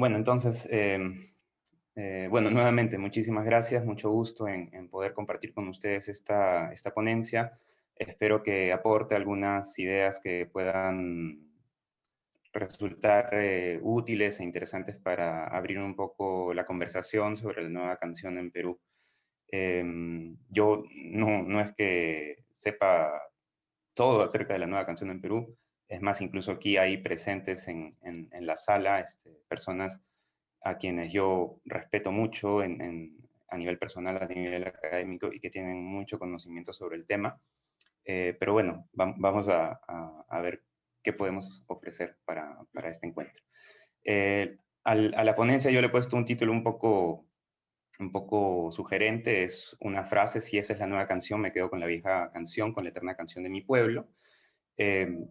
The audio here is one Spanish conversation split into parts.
Bueno, entonces, bueno, nuevamente, muchísimas gracias, mucho gusto en poder compartir con ustedes esta ponencia. Espero que aporte algunas ideas que puedan resultar útiles e interesantes para abrir un poco la conversación sobre la nueva canción en Perú. Yo no es que sepa todo acerca de la nueva canción en Perú. Es más, incluso aquí hay presentes en la sala personas a quienes yo respeto mucho a nivel personal, a nivel académico, y que tienen mucho conocimiento sobre el tema. Pero bueno, vamos a ver qué podemos ofrecer para este encuentro. A la ponencia yo le he puesto un título un poco sugerente, es una frase: si esa es la nueva canción, me quedo con la vieja canción, con la eterna canción de mi pueblo.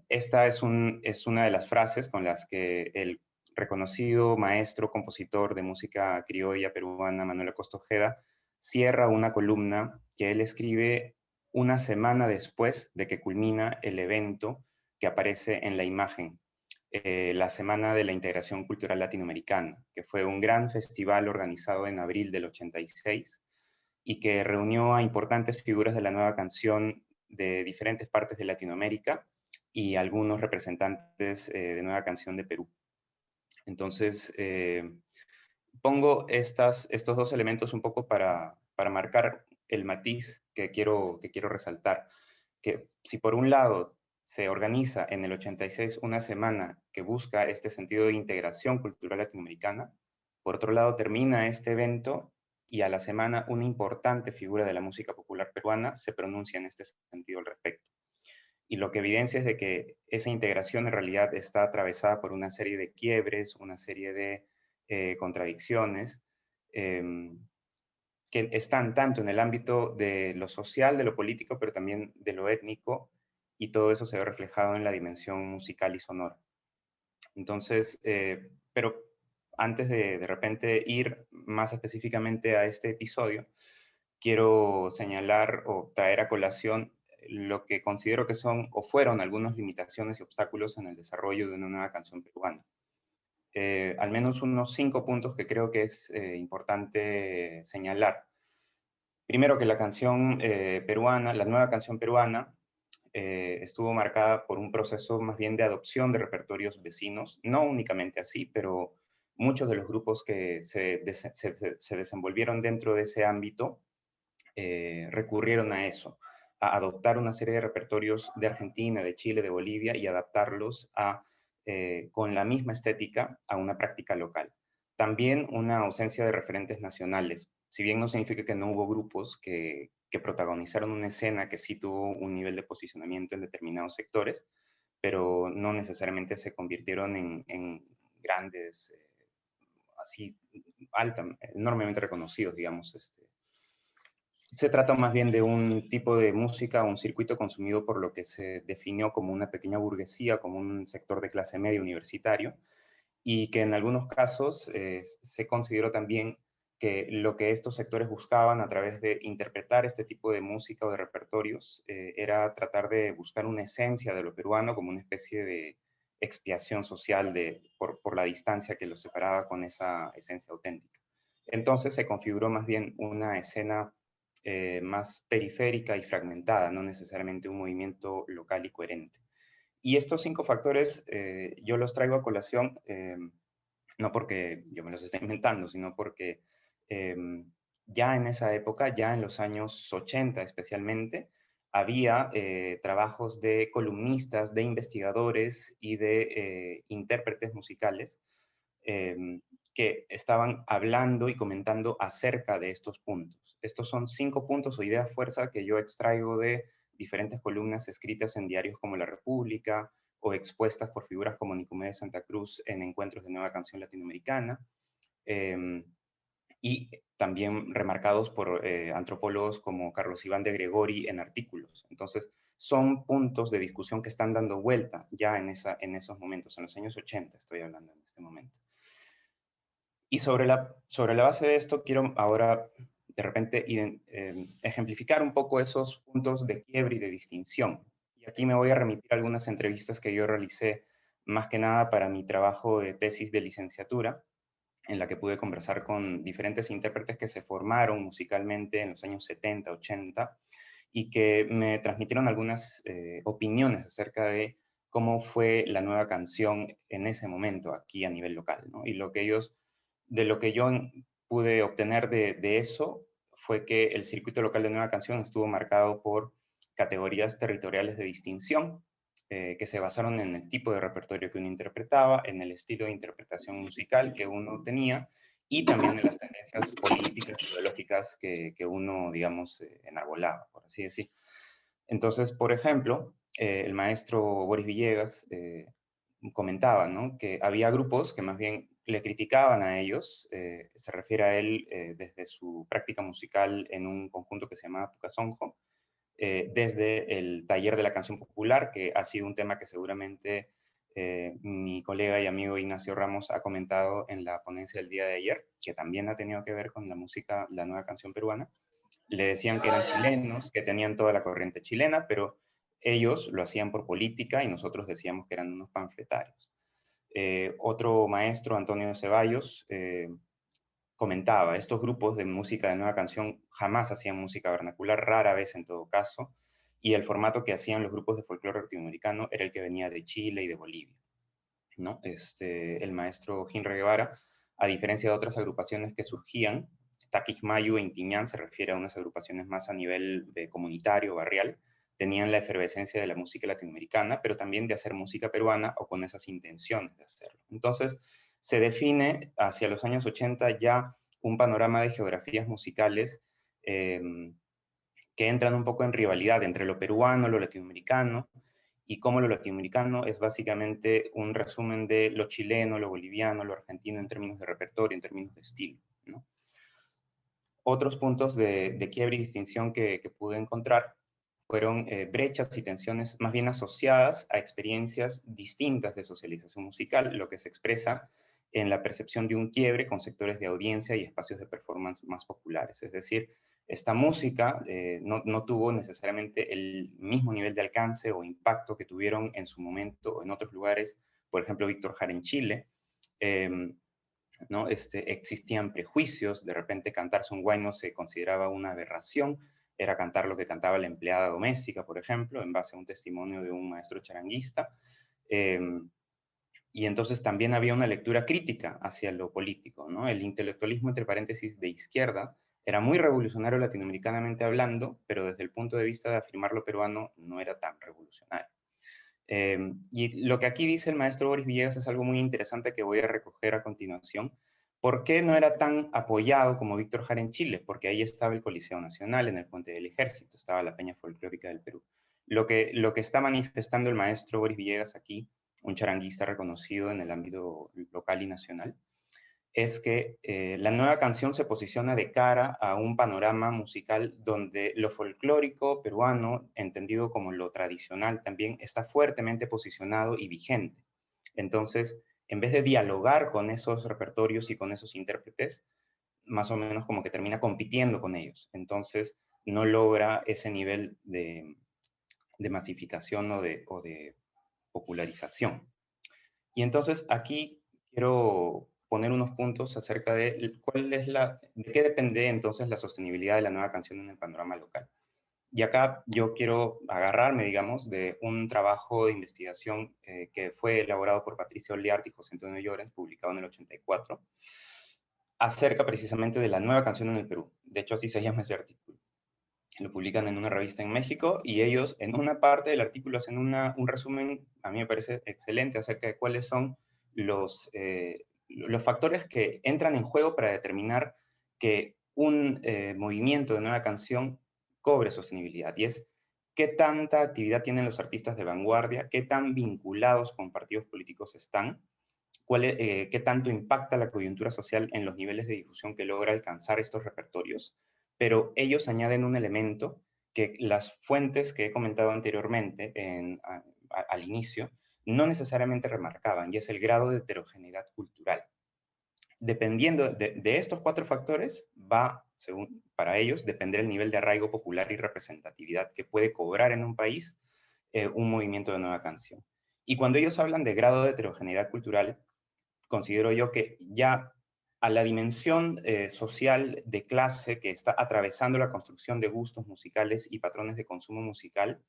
Esta es una de las frases con las que el reconocido maestro, compositor de música criolla peruana, Manuel Acosta Ojeda, cierra una columna que él escribe una semana después de que culmina el evento que aparece en la imagen, la Semana de la Integración Cultural Latinoamericana, que fue un gran festival organizado en abril del 86 y que reunió a importantes figuras de la nueva canción de diferentes partes de Latinoamérica y algunos representantes de nueva canción de Perú. Entonces, pongo estos dos elementos un poco para marcar el matiz que quiero resaltar. Que si por un lado se organiza en el 86 una semana que busca este sentido de integración cultural latinoamericana, por otro lado termina este evento y a la semana una importante figura de la música popular peruana se pronuncia en este sentido al respecto. Y lo que evidencia es de que esa integración en realidad está atravesada por una serie de quiebres, una serie de contradicciones, eh, que están tanto en el ámbito de lo social, de lo político, pero también de lo étnico, y todo eso se ve reflejado en la dimensión musical y sonora. Entonces, pero antes de repente ir más específicamente a este episodio, quiero señalar o traer a colación lo que considero que son o fueron algunas limitaciones y obstáculos en el desarrollo de una nueva canción peruana. Al menos unos 5 puntos que creo que es importante señalar. Primero, que la canción peruana, la nueva canción peruana, estuvo marcada por un proceso más bien de adopción de repertorios vecinos, no únicamente así, pero muchos de los grupos que se desenvolvieron dentro de ese ámbito recurrieron a eso, a adoptar una serie de repertorios de Argentina, de Chile, de Bolivia y adaptarlos con la misma estética a una práctica local. También una ausencia de referentes nacionales. Si bien no significa que no hubo grupos que protagonizaron una escena que sí tuvo un nivel de posicionamiento en determinados sectores, pero no necesariamente se convirtieron en grandes, así, enormemente reconocidos, digamos. Se trata más bien de un tipo de música, un circuito consumido por lo que se definió como una pequeña burguesía, como un sector de clase media universitario, y que en algunos casos se consideró también que lo que estos sectores buscaban a través de interpretar este tipo de música o de repertorios era tratar de buscar una esencia de lo peruano como una especie de expiación social por la distancia que los separaba con esa esencia auténtica. Entonces se configuró más bien una escena más periférica y fragmentada, no necesariamente un movimiento local y coherente. Y estos 5 factores yo los traigo a colación, no porque yo me los esté inventando, sino porque eh, ya en esa época, ya en los años 80 especialmente, había trabajos de columnistas, de investigadores y de intérpretes musicales eh, que estaban hablando y comentando acerca de estos puntos. Estos son 5 puntos o ideas fuerza que yo extraigo de diferentes columnas escritas en diarios como La República o expuestas por figuras como Nicomedes Santa Cruz en encuentros de nueva canción latinoamericana, eh, y también remarcados por antropólogos como Carlos Iván de Gregori en artículos. Entonces, son puntos de discusión que están dando vuelta ya en esos momentos, en los años 80 estoy hablando en este momento. Y sobre la base de esto, quiero ahora de repente ejemplificar un poco esos puntos de quiebre y de distinción. Y aquí me voy a remitir a algunas entrevistas que yo realicé más que nada para mi trabajo de tesis de licenciatura, en la que pude conversar con diferentes intérpretes que se formaron musicalmente en los años 70, 80, y que me transmitieron algunas opiniones acerca de cómo fue la nueva canción en ese momento aquí a nivel local, ¿no? Y de lo que yo pude obtener de eso fue que el circuito local de nueva canción estuvo marcado por categorías territoriales de distinción, que se basaron en el tipo de repertorio que uno interpretaba, en el estilo de interpretación musical que uno tenía, y también en las tendencias políticas, ideológicas que uno, digamos, enarbolaba, por así decir. Entonces, por ejemplo, el maestro Boris Villegas comentaba, ¿no?, que había grupos que más bien le criticaban a ellos, se refiere a él desde su práctica musical en un conjunto que se llamaba Pucasonjo, desde el taller de la canción popular, que ha sido un tema que seguramente mi colega y amigo Ignacio Ramos ha comentado en la ponencia del día de ayer, que también ha tenido que ver con la música, la nueva canción peruana. Le decían que eran chilenos, que tenían toda la corriente chilena, pero ellos lo hacían por política y nosotros decíamos que eran unos panfletarios. Otro maestro, Antonio Ceballos, comentaba, estos grupos de música de nueva canción jamás hacían música vernacular, rara vez en todo caso, y el formato que hacían los grupos de folclore latinoamericano era el que venía de Chile y de Bolivia, ¿no? El maestro Hinre Guevara, a diferencia de otras agrupaciones que surgían, Taquismayo e Intiñán se refiere a unas agrupaciones más a nivel de comunitario, barrial, tenían la efervescencia de la música latinoamericana, pero también de hacer música peruana o con esas intenciones de hacerlo. Entonces, se define hacia los años 80 ya un panorama de geografías musicales eh, que entran un poco en rivalidad entre lo peruano, lo latinoamericano, y cómo lo latinoamericano es básicamente un resumen de lo chileno, lo boliviano, lo argentino en términos de repertorio, en términos de estilo, ¿no? Otros puntos de quiebre y distinción que pude encontrar fueron brechas y tensiones más bien asociadas a experiencias distintas de socialización musical, lo que se expresa en la percepción de un quiebre con sectores de audiencia y espacios de performance más populares. Es decir, esta música no tuvo necesariamente el mismo nivel de alcance o impacto que tuvieron en su momento en otros lugares, por ejemplo, Víctor Jara en Chile, ¿no? Existían prejuicios, de repente cantar Son Guayno se consideraba una aberración, era cantar lo que cantaba la empleada doméstica, por ejemplo, en base a un testimonio de un maestro charanguista. Eh, y entonces también había una lectura crítica hacia lo político, ¿no? El intelectualismo, entre paréntesis, de izquierda, era muy revolucionario latinoamericanamente hablando, pero desde el punto de vista de afirmar lo peruano no era tan revolucionario. Y lo que aquí dice el maestro Boris Villegas es algo muy interesante que voy a recoger a continuación. ¿Por qué no era tan apoyado como Víctor Jara en Chile? Porque ahí estaba el Coliseo Nacional, en el Puente del Ejército, estaba la Peña Folclórica del Perú. Lo que está manifestando el maestro Boris Villegas aquí, un charanguista reconocido en el ámbito local y nacional, es que la nueva canción se posiciona de cara a un panorama musical donde lo folclórico peruano, entendido como lo tradicional también, está fuertemente posicionado y vigente. Entonces, en vez de dialogar con esos repertorios y con esos intérpretes, más o menos como que termina compitiendo con ellos. Entonces, no logra ese nivel de masificación o de popularización. Y entonces aquí quiero poner unos puntos acerca de de qué depende entonces la sostenibilidad de la nueva canción en el panorama local. Y acá yo quiero agarrarme, digamos, de un trabajo de investigación que fue elaborado por Patricia Oliarte y José Antonio Llorens, publicado en el 84, acerca precisamente de la nueva canción en el Perú. De hecho, así se llama ese artículo. Lo publican en una revista en México y ellos en una parte del artículo hacen un resumen, a mí me parece excelente, acerca de cuáles son los factores que entran en juego para determinar que un movimiento de nueva canción cobre sostenibilidad. Y es qué tanta actividad tienen los artistas de vanguardia, qué tan vinculados con partidos políticos están, qué tanto impacta la coyuntura social en los niveles de difusión que logra alcanzar estos repertorios, pero ellos añaden un elemento que las fuentes que he comentado anteriormente al inicio no necesariamente remarcaban, y es el grado de heterogeneidad cultural. Dependiendo de estos cuatro factores, va, según para ellos, depender el nivel de arraigo popular y representatividad que puede cobrar en un país un movimiento de nueva canción. Y cuando ellos hablan de grado de heterogeneidad cultural, considero yo que ya a la dimensión social de clase que está atravesando la construcción de gustos musicales y patrones de consumo musical,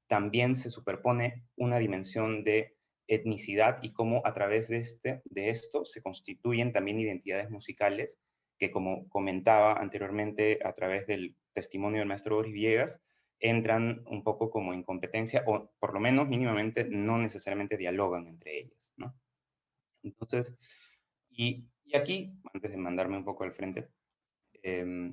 también se superpone una dimensión de etnicidad y cómo a través de esto se constituyen también identidades musicales que, como comentaba anteriormente a través del testimonio del maestro Boris Villegas, entran un poco como en competencia, o por lo menos mínimamente no necesariamente dialogan entre ellas, ¿no? Entonces, y aquí, antes de mandarme un poco al frente, eh,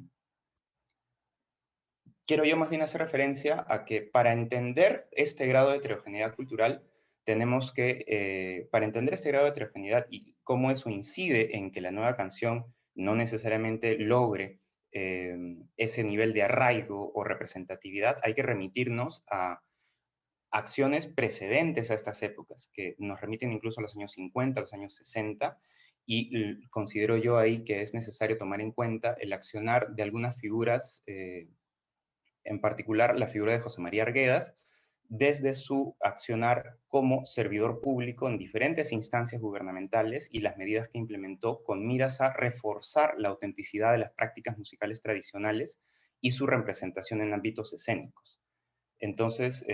quiero yo más bien hacer referencia a que para entender este grado de heterogeneidad cultural, tenemos que, para entender este grado de heterogeneidad y cómo eso incide en que la nueva canción no necesariamente logre ese nivel de arraigo o representatividad, hay que remitirnos a acciones precedentes a estas épocas, que nos remiten incluso a los años 50, a los años 60, y considero yo ahí que es necesario tomar en cuenta el accionar de algunas figuras, en particular la figura de José María Arguedas, desde su accionar como servidor público en diferentes instancias gubernamentales y las medidas que implementó con miras a reforzar la autenticidad de las prácticas musicales tradicionales y su representación en ámbitos escénicos. Entonces,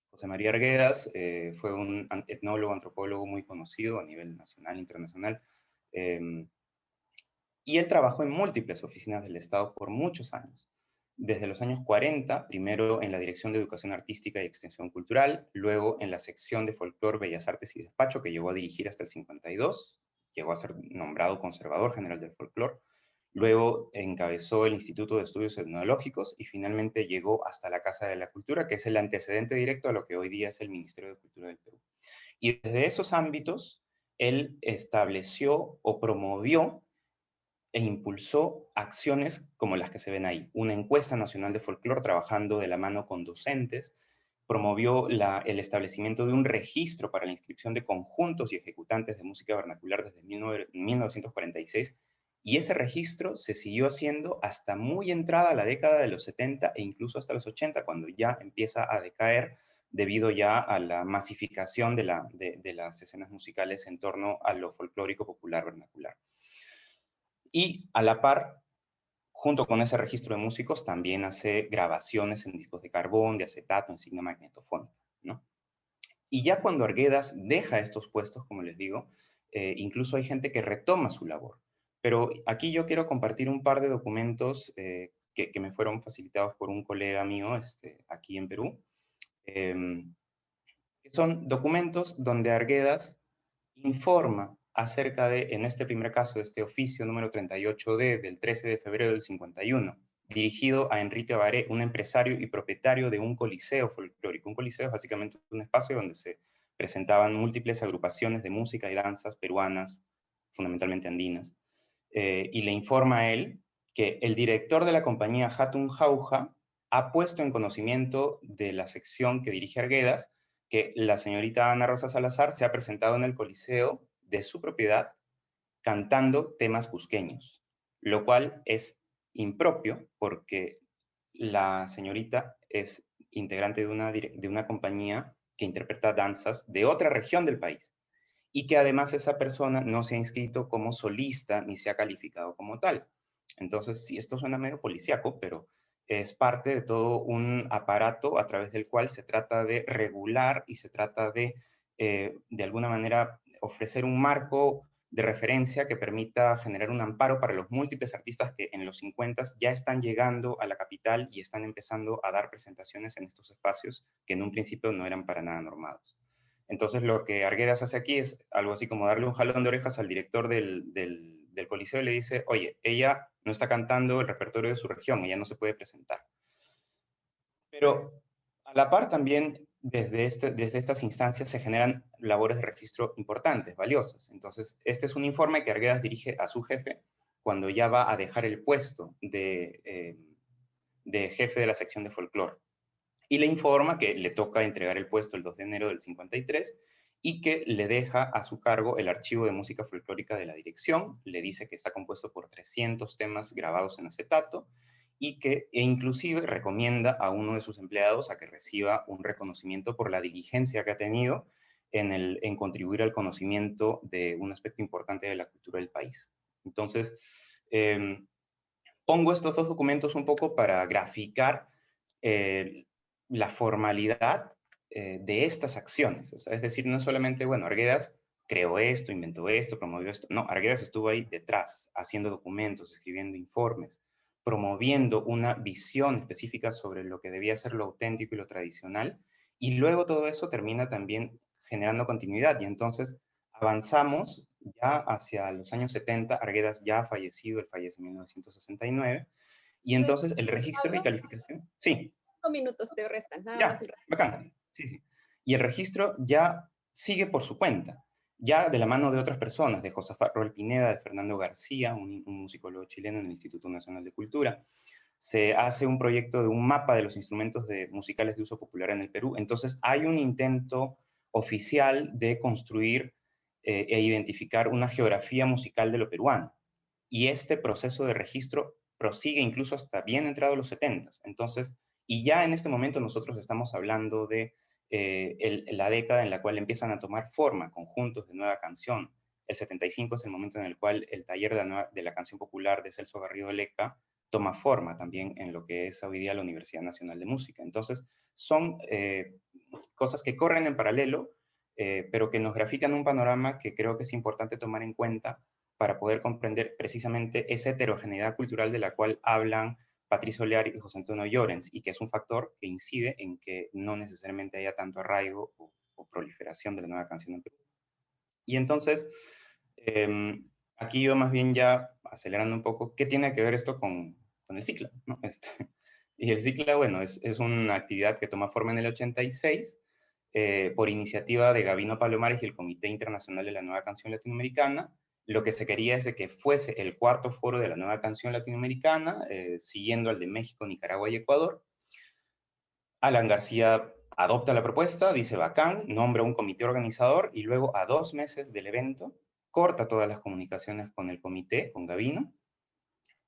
José María Arguedas fue un etnólogo, antropólogo muy conocido a nivel nacional e internacional, eh, y él trabajó en múltiples oficinas del Estado por muchos años. Desde los años 40, primero en la Dirección de Educación Artística y Extensión Cultural, luego en la sección de Folclor, Bellas Artes y Despacho, que llegó a dirigir hasta el 52, llegó a ser nombrado conservador general del folclor, luego encabezó el Instituto de Estudios Etnológicos y finalmente llegó hasta la Casa de la Cultura, que es el antecedente directo a lo que hoy día es el Ministerio de Cultura del Perú. Y desde esos ámbitos, él estableció o promovió e impulsó acciones como las que se ven ahí. Una encuesta nacional de folclore trabajando de la mano con docentes, promovió el establecimiento de un registro para la inscripción de conjuntos y ejecutantes de música vernacular desde 1946, y ese registro se siguió haciendo hasta muy entrada la década de los 70 e incluso hasta los 80, cuando ya empieza a decaer debido ya a la masificación de las escenas musicales en torno a lo folclórico popular vernacular. Y a la par, junto con ese registro de músicos, también hace grabaciones en discos de carbón, de acetato, en cinta magnetofónica, ¿no? Y ya cuando Arguedas deja estos puestos, como les digo, incluso hay gente que retoma su labor. Pero aquí yo quiero compartir un par de documentos que me fueron facilitados por un colega mío aquí en Perú. Son documentos donde Arguedas informa acerca de, en este primer caso, este oficio número 38D del 13 de febrero del 51, dirigido a Enrique Baré, un empresario y propietario de un coliseo folclórico. Un coliseo es básicamente un espacio donde se presentaban múltiples agrupaciones de música y danzas peruanas, fundamentalmente andinas, y le informa a él que el director de la compañía Hatun Jauja ha puesto en conocimiento de la sección que dirige Arguedas que la señorita Ana Rosa Salazar se ha presentado en el Coliseo de su propiedad cantando temas cusqueños, lo cual es impropio porque la señorita es integrante de una compañía que interpreta danzas de otra región del país y que además esa persona no se ha inscrito como solista ni se ha calificado como tal. Entonces, sí, esto suena medio policíaco, pero es parte de todo un aparato a través del cual se trata de regular y se trata de alguna manera, ofrecer un marco de referencia que permita generar un amparo para los múltiples artistas que en los 50 ya están llegando a la capital y están empezando a dar presentaciones en estos espacios que en un principio no eran para nada normados. Entonces lo que Arguedas hace aquí es algo así como darle un jalón de orejas al director del Coliseo y le dice, oye, ella no está cantando el repertorio de su región, ella no se puede presentar. Pero a la par también desde estas instancias se generan labores de registro importantes, valiosas. Entonces, este es un informe que Arguedas dirige a su jefe cuando ya va a dejar el puesto de jefe de la sección de folclore. Y le informa que le toca entregar el puesto el 2 de enero del 53 y que le deja a su cargo el archivo de música folclórica de la dirección, le dice que está compuesto por 300 temas grabados en acetato y e inclusive recomienda a uno de sus empleados a que reciba un reconocimiento por la diligencia que ha tenido en contribuir al conocimiento de un aspecto importante de la cultura del país. Entonces, pongo estos dos documentos un poco para graficar la formalidad de estas acciones. O sea, es decir, no solamente, bueno, Arguedas creó esto, inventó esto, promovió esto. No, Arguedas estuvo ahí detrás, haciendo documentos, escribiendo informes, promoviendo una visión específica sobre lo que debía ser lo auténtico y lo tradicional. Y luego todo eso termina también generando continuidad. Y entonces avanzamos ya hacia los años 70, Arguedas ya ha fallecido, él fallece en 1969, y Pues, entonces el registro y Pablo, calificación, sí, 5 minutos te restan, nada más ya, el resto. bacán, sí, sí. Y el registro ya sigue por su cuenta, ya de la mano de otras personas, de Josafat Roel Pineda, de Fernando García, un musicólogo chileno en el Instituto Nacional de Cultura. Se hace un proyecto de un mapa de los instrumentos musicales de uso popular en el Perú. Entonces hay un intento oficial de construir e identificar una geografía musical de lo peruano. Y este proceso de registro prosigue incluso hasta bien entrado los 70. Entonces, y ya en este momento nosotros estamos hablando de la década en la cual empiezan a tomar forma conjuntos de nueva canción. El 75 es el momento en el cual el taller de la canción popular de Celso Garrido Leca toma forma también en lo que es hoy día la Universidad Nacional de Música. Entonces, son cosas que corren en paralelo, pero que nos grafican un panorama que creo que es importante tomar en cuenta para poder comprender precisamente esa heterogeneidad cultural de la cual hablan Patricio Lear y José Antonio Llorens, y que es un factor que incide en que no necesariamente haya tanto arraigo o proliferación de la nueva canción en Perú. Y entonces, aquí yo más bien ya acelerando un poco, ¿qué tiene que ver esto con el CICLA? ¿No? Y el CICLA, bueno, es una actividad que toma forma en el 86 por iniciativa de Gabino Palomares y el Comité Internacional de la Nueva Canción Latinoamericana. Lo que se quería es de que fuese el cuarto foro de la nueva canción latinoamericana, siguiendo al de México, Nicaragua y Ecuador. Alan García adopta la propuesta, dice bacán, nombra un comité organizador y luego a 2 meses del evento corta todas las comunicaciones con el comité, con Gabino.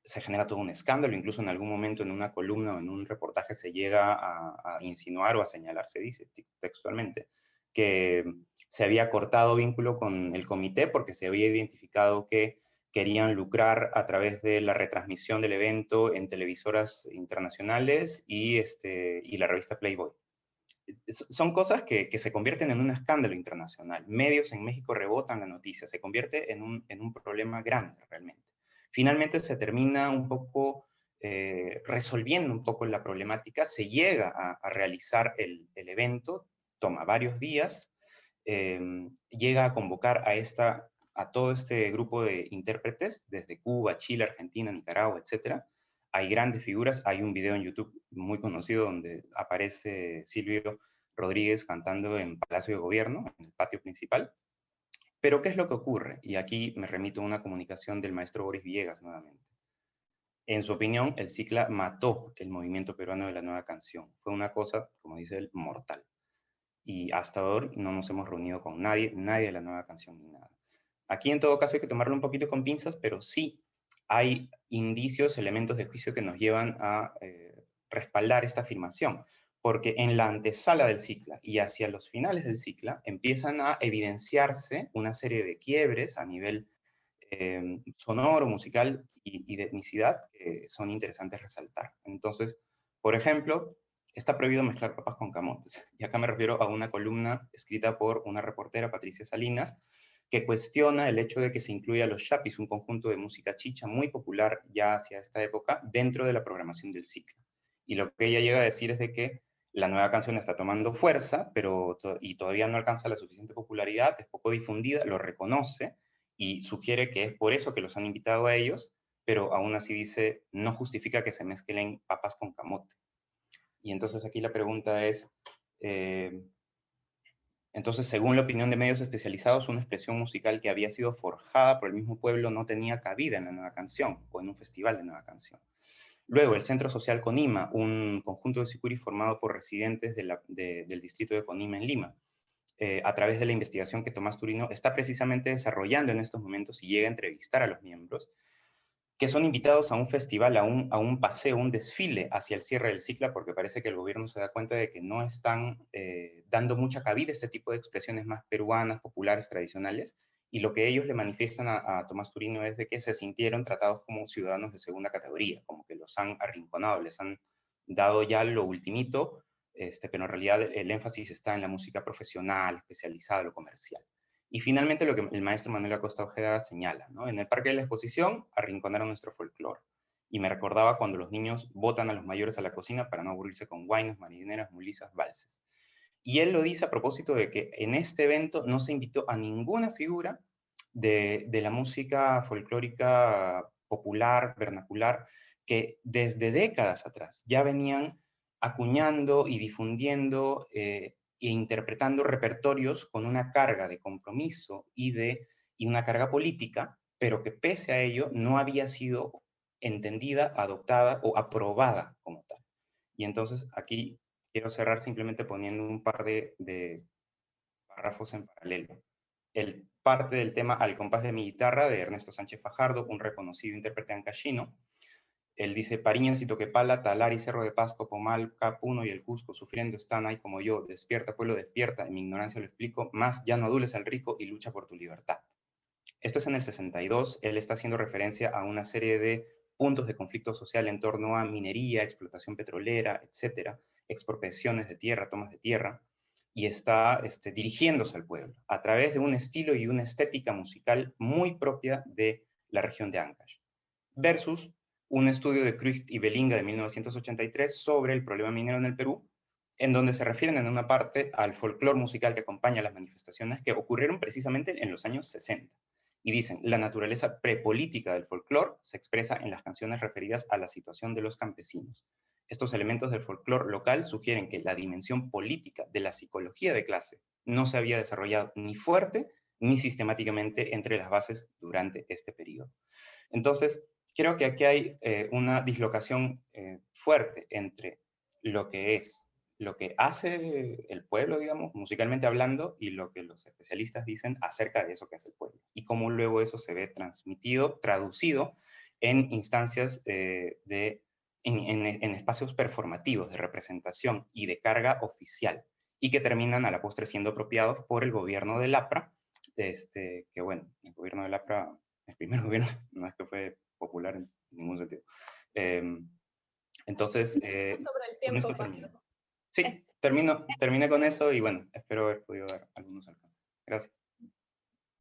Se genera todo un escándalo, incluso en algún momento en una columna o en un reportaje se llega a insinuar o a señalar, se dice textualmente, que se había cortado vínculo con el comité porque se había identificado que querían lucrar a través de la retransmisión del evento en televisoras internacionales y la revista Playboy. Son cosas que se convierten en un escándalo internacional. Medios en México rebotan la noticia, se convierte en un problema grande realmente. Finalmente se termina un poco resolviendo un poco la problemática, se llega a realizar el evento, toma varios días, llega a convocar a todo este grupo de intérpretes desde Cuba, Chile, Argentina, Nicaragua, etcétera. Hay grandes figuras, hay un video en YouTube muy conocido donde aparece Silvio Rodríguez cantando en Palacio de Gobierno, en el patio principal. Pero ¿qué es lo que ocurre? Y aquí me remito a una comunicación del maestro Boris Villegas nuevamente. En su opinión, el CICLA mató el movimiento peruano de la nueva canción. Fue una cosa, como dice él, mortal. Y hasta ahora no nos hemos reunido con nadie, nadie de la nueva canción ni nada. Aquí en todo caso hay que tomarlo un poquito con pinzas, pero sí hay indicios, elementos de juicio que nos llevan a respaldar esta afirmación, porque en la antesala del CICLA y hacia los finales del CICLA empiezan a evidenciarse una serie de quiebres a nivel sonoro, musical y de etnicidad que son interesantes resaltar. Entonces, por ejemplo, está prohibido mezclar papas con camotes. Y acá me refiero a una columna escrita por una reportera, Patricia Salinas, que cuestiona el hecho de que se incluya los chapis, un conjunto de música chicha muy popular ya hacia esta época, dentro de la programación del ciclo. Y lo que ella llega a decir es de que la nueva canción está tomando fuerza, y todavía no alcanza la suficiente popularidad, es poco difundida, lo reconoce, y sugiere que es por eso que los han invitado a ellos, pero aún así dice, no justifica que se mezclen papas con camote. Y entonces aquí la pregunta es, eh, entonces, según la opinión de medios especializados, una expresión musical que había sido forjada por el mismo pueblo no tenía cabida en la nueva canción o en un festival de nueva canción. Luego, el Centro Social Conima, un conjunto de sicuri formado por residentes del distrito de Conima en Lima, a través de la investigación que Tomás Turino está precisamente desarrollando en estos momentos y llega a entrevistar a los miembros, que son invitados a un festival, a un paseo, un desfile hacia el cierre del ciclo, porque parece que el gobierno se da cuenta de que no están dando mucha cabida a este tipo de expresiones más peruanas, populares, tradicionales, y lo que ellos le manifiestan a Tomás Turino es de que se sintieron tratados como ciudadanos de segunda categoría, como que los han arrinconado, les han dado ya lo ultimito, pero en realidad el énfasis está en la música profesional, especializada, lo comercial. Y finalmente lo que el maestro Manuel Acosta Ojeda señala, ¿no? En el Parque de la Exposición arrinconaron nuestro folclore. Y me recordaba cuando los niños botan a los mayores a la cocina para no aburrirse con guainos, marineras, mulisas, valses. Y él lo dice a propósito de que en este evento no se invitó a ninguna figura de la música folclórica popular, vernacular, que desde décadas atrás ya venían acuñando y difundiendo e interpretando repertorios con una carga de compromiso y una carga política, pero que pese a ello no había sido entendida, adoptada o aprobada como tal. Y entonces aquí quiero cerrar simplemente poniendo un par de párrafos en paralelo. El parte del tema Al compás de mi guitarra de Ernesto Sánchez Fajardo, un reconocido intérprete ancashino. Él dice: Pariñas y Toquepala, Talar y Cerro de Pasco, Comal, Capuno y el Cusco, sufriendo están ahí como yo. Despierta, pueblo, despierta. En mi ignorancia lo explico. Más ya no adules al rico y lucha por tu libertad. Esto es en el 62. Él está haciendo referencia a una serie de puntos de conflicto social en torno a minería, explotación petrolera, etcétera, expropiaciones de tierra, tomas de tierra, y está dirigiéndose al pueblo a través de un estilo y una estética musical muy propia de la región de Ancash, versus un estudio de Krucht y Belinga de 1983 sobre el problema minero en el Perú, en donde se refieren en una parte al folclore musical que acompaña las manifestaciones que ocurrieron precisamente en los años 60. Y dicen: la naturaleza prepolítica del folclore se expresa en las canciones referidas a la situación de los campesinos. Estos elementos del folclore local sugieren que la dimensión política de la psicología de clase no se había desarrollado ni fuerte ni sistemáticamente entre las bases durante este periodo. Entonces, creo que aquí hay una dislocación fuerte entre lo que es, lo que hace el pueblo, digamos, musicalmente hablando, y lo que los especialistas dicen acerca de eso que hace el pueblo. Y cómo luego eso se ve transmitido, traducido en instancias en espacios performativos de representación y de carga oficial, y que terminan a la postre siendo apropiados por el gobierno del APRA, que bueno, el gobierno del APRA, el primer gobierno, no es que fue popular en ningún sentido. Entonces, Sobre el con tiempo, esto termino. Pablo. Sí, terminé con eso y bueno, espero haber podido dar algunos alcances. Gracias.